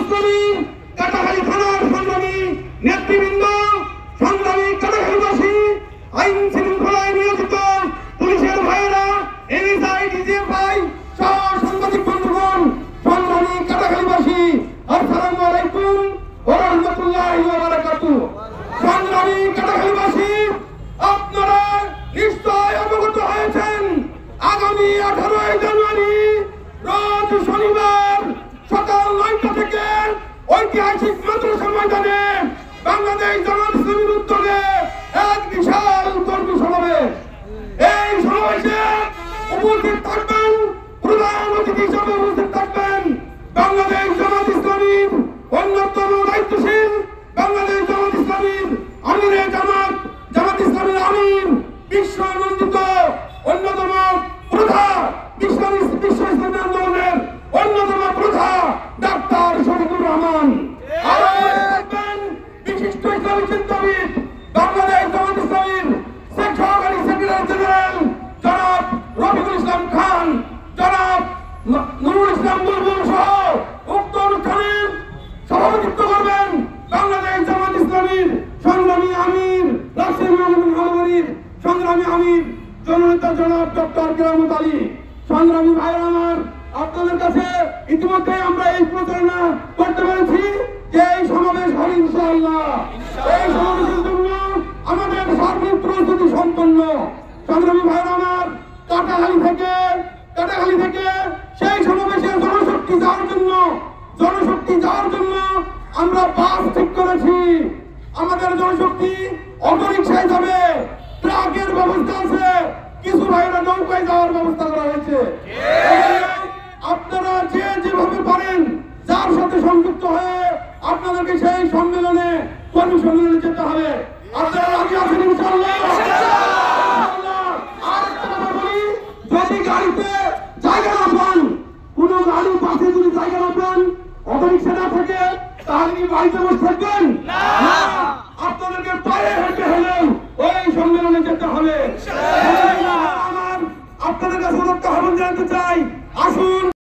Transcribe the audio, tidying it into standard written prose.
ইসলামী কাটাখালী থানার সংগ্রামী নেতৃবৃন্দ, সংগ্রামী কাটাখালীবাসী, আইন শৃঙ্খলায় নিয়োজিত পুলিশের ভাইয়েরা, এনএসআই, ডিজিএফআই সহ সাংবাদিক বন্ধুগণ, সংগ্রামী কাটাখালীবাসী, আসসালামু আলাইকুম ওয়া রাহমাতুল্লাহি ওয়া বারাকাতুহু। সংগ্রামী কাটাখালীবাসী, আপনারা নিশ্চয় অবগত হয়েছেন আগামী 18 জানুয়ারি রোজ শনিবার সকাল 9টা থেকে ঐতিহাসিক মাদ্রাসা ময়দানে বাংলাদেশ জামাত ইসলামীর উদ্যোগে এক বিশাল কর্মী সমাবেশ। এই সমাবেশে উপস্থিত থাকবেন, প্রধান অতিথি হিসেবে উপস্থিত থাকবেন বাংলাদেশ জামাত ইসলামীর অন্যতম দায়িত্বশীল, বাংলাদেশ জামাত ইসলামীর আমিরে জামাত, জামাত ইসলামীর আমির, বিশ্বনন্দিত অন্যতম প্রধা, বিশ্ব ইসলামী আন্দোলনের অন্যতম প্রধা ডাক্তার শফিকুর রহমান। আরো থাকবেন বিশিষ্ট ইসলামী চিন্তাবিদ, বাংলাদেশ জামাত ইসলামীর সহকারী সেক্রেটারি জেনারেল জনাব রফিকুল ইসলাম খান, জনাব নুরুল ইসলাম বুলবুল সহ উক্ত অনুষ্ঠানে সভাপতিত্ব করবেন বাংলাদেশ জামাত ইসলামীর সংগ্রামী আমির, রাজশাহী মহানগরীর সংগ্রামী আমির জননেতা জনাব ডক্টর কেরামত আলী। সংগ্রামী ভাইরা আমার, আপনাদের কাছে ইতিমধ্যে আমরা এই প্রচারণা করতে পেরেছি যে এই সমাবেশ হবে ইনশাআল্লাহ। এই সমাবেশের জন্য আমাদের সার্বিক প্রস্তুতি সম্পন্ন। সংগ্রামী ভাইরা আমার, কাটাখালী থেকে সেই সমাবেশে জনশক্তি যাওয়ার জন্য আমরা বাস ঠিক করেছি। আমাদের জনশক্তি অটোরিকশায় যাবে, ট্রাকের ব্যবস্থা আছে, কিছু ভাইরা নৌকায় যাওয়ার ব্যবস্থা করা হয়েছে। আপনারা যে যেভাবে পারেন, যার সাথে সংযুক্ত হয়ে আপনাদেরকে সেই সম্মেলনে, কর্মী সম্মেলনে যেতে হবে। আপনারা রাজি আছেন ইনশাআল্লাহ? যদি গাড়িতে জায়গা না পান, কোন গাড়ি পাশে যদি জায়গা না পান, অটোরিকশা না থাকে, তাহলে কি বাড়িতে বসে থাকবেন? আপনাদেরকে পায়ে হেঁটে হলেও ওই সম্মেলনে যেতে হবে। আপনাদের কাছে আহ্বান জানাতে চাই, আসুন